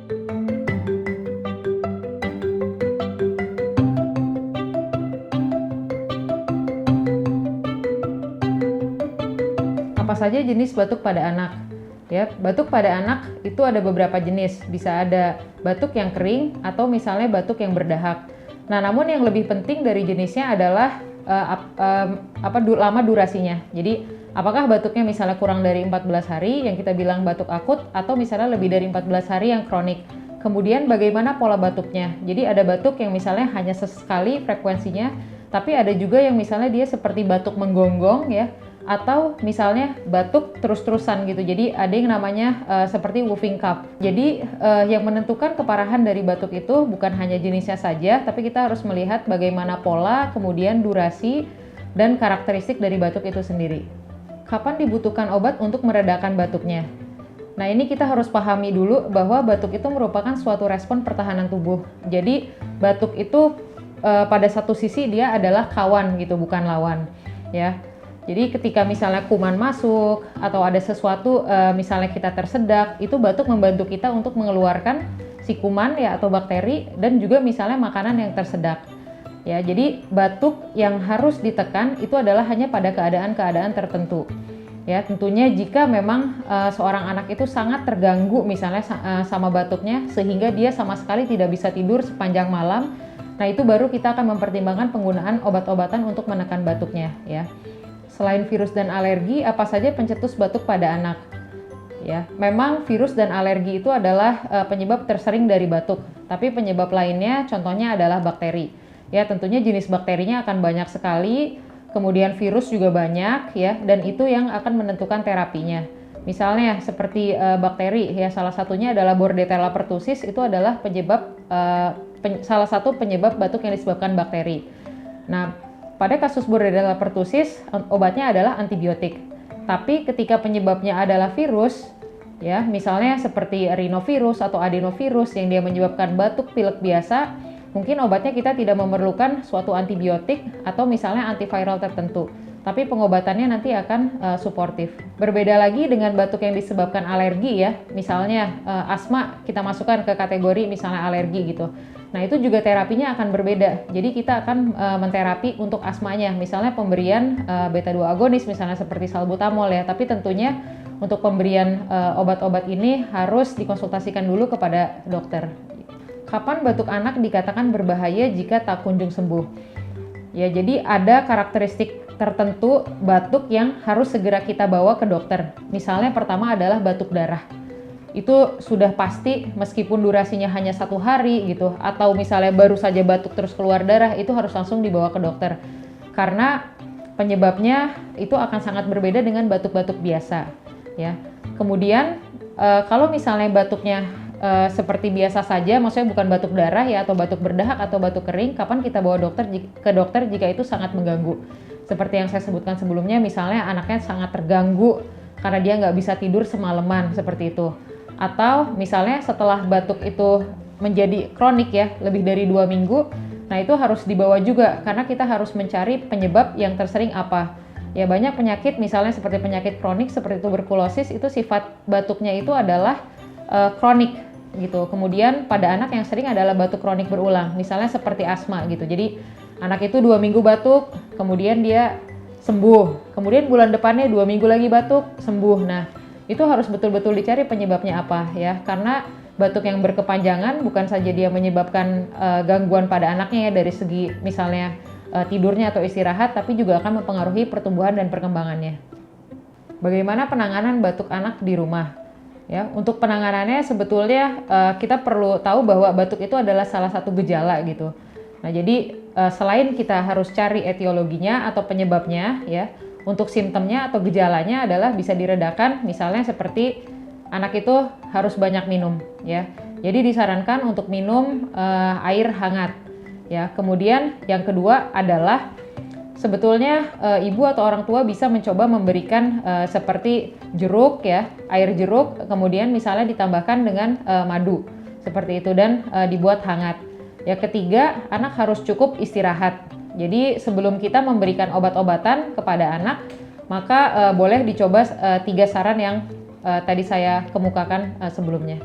Apa saja jenis batuk pada anak? Ya, batuk pada anak itu ada beberapa jenis. Bisa ada batuk yang kering atau misalnya batuk yang berdahak. Nah, namun yang lebih penting dari jenisnya adalah lama durasinya. Jadi, apakah batuknya misalnya kurang dari 14 hari yang kita bilang batuk akut atau misalnya lebih dari 14 hari yang kronik. Kemudian bagaimana pola batuknya? Jadi ada batuk yang misalnya hanya sesekali frekuensinya, tapi ada juga yang misalnya dia seperti batuk menggonggong ya, atau misalnya batuk terus-terusan gitu. Jadi ada yang namanya seperti whooping cough. Jadi yang menentukan keparahan dari batuk itu bukan hanya jenisnya saja, tapi kita harus melihat bagaimana pola, kemudian durasi, dan karakteristik dari batuk itu sendiri. Kapan dibutuhkan obat untuk meredakan batuknya? Nah, ini kita harus pahami dulu bahwa batuk itu merupakan suatu respon pertahanan tubuh. Jadi batuk itu pada satu sisi dia adalah kawan gitu, bukan lawan ya. Jadi ketika misalnya kuman masuk atau ada sesuatu misalnya kita tersedak, itu batuk membantu kita untuk mengeluarkan si kuman ya atau bakteri, dan juga misalnya makanan yang tersedak. Ya, jadi batuk yang harus ditekan itu adalah hanya pada keadaan-keadaan tertentu. Ya, tentunya jika memang seorang anak itu sangat terganggu misalnya sama batuknya sehingga dia sama sekali tidak bisa tidur sepanjang malam, nah itu baru kita akan mempertimbangkan penggunaan obat-obatan untuk menekan batuknya ya. Selain virus dan alergi, apa saja pencetus batuk pada anak? Ya, memang virus dan alergi itu adalah penyebab tersering dari batuk, tapi penyebab lainnya contohnya adalah bakteri. Ya, tentunya jenis bakterinya akan banyak sekali. Kemudian virus juga banyak ya, dan itu yang akan menentukan terapinya. Misalnya seperti bakteri ya, salah satunya adalah Bordetella pertussis, itu adalah salah satu penyebab batuk yang disebabkan bakteri. Nah, pada kasus Bordetella pertussis obatnya adalah antibiotik. Tapi ketika penyebabnya adalah virus ya, misalnya seperti rhinovirus atau adenovirus yang dia menyebabkan batuk pilek biasa, mungkin obatnya kita tidak memerlukan suatu antibiotik atau misalnya antiviral tertentu, tapi pengobatannya nanti akan suportif. Berbeda lagi dengan batuk yang disebabkan alergi ya, misalnya asma kita masukkan ke kategori misalnya alergi gitu. Nah itu juga terapinya akan berbeda, jadi kita akan menterapi untuk asmanya, misalnya pemberian beta-2 agonis misalnya seperti salbutamol ya, tapi tentunya untuk pemberian obat-obat ini harus dikonsultasikan dulu kepada dokter. Kapan batuk anak dikatakan berbahaya jika tak kunjung sembuh? Ya, jadi ada karakteristik tertentu batuk yang harus segera kita bawa ke dokter. Misalnya pertama adalah batuk darah. Itu sudah pasti meskipun durasinya hanya 1 hari gitu, atau misalnya baru saja batuk terus keluar darah, itu harus langsung dibawa ke dokter. Karena penyebabnya itu akan sangat berbeda dengan batuk-batuk biasa. Ya. Kemudian kalau misalnya batuknya seperti biasa saja, maksudnya bukan batuk darah ya, atau batuk berdahak atau batuk kering, kapan kita bawa ke dokter jika itu sangat mengganggu. Seperti yang saya sebutkan sebelumnya, misalnya anaknya sangat terganggu karena dia nggak bisa tidur semalaman, seperti itu. Atau misalnya setelah batuk itu menjadi kronik ya, lebih dari 2 minggu, nah itu harus dibawa juga, karena kita harus mencari penyebab yang tersering apa. Ya, banyak penyakit misalnya seperti penyakit kronik seperti tuberkulosis, itu sifat batuknya itu adalah kronik gitu. Kemudian pada anak yang sering adalah batuk kronik berulang, misalnya seperti asma gitu. Jadi anak itu 2 minggu batuk, kemudian dia sembuh, kemudian bulan depannya 2 minggu lagi batuk, sembuh. Nah itu harus betul-betul dicari penyebabnya apa ya, karena batuk yang berkepanjangan bukan saja dia menyebabkan gangguan pada anaknya ya, dari segi misalnya tidurnya atau istirahat, tapi juga akan mempengaruhi pertumbuhan dan perkembangannya. Bagaimana penanganan batuk anak di rumah? Ya, untuk penanganannya sebetulnya kita perlu tahu bahwa batuk itu adalah salah satu gejala gitu. Nah, jadi selain kita harus cari etiologinya atau penyebabnya ya, untuk simptomnya atau gejalanya adalah bisa diredakan, misalnya seperti anak itu harus banyak minum ya. Jadi disarankan untuk minum air hangat ya. Kemudian yang kedua adalah sebetulnya ibu atau orang tua bisa mencoba memberikan seperti jeruk ya, air jeruk, kemudian misalnya ditambahkan dengan madu seperti itu, dan dibuat hangat. Ya, ketiga, anak harus cukup istirahat. Jadi sebelum kita memberikan obat-obatan kepada anak, maka boleh dicoba 3 saran yang tadi saya kemukakan sebelumnya.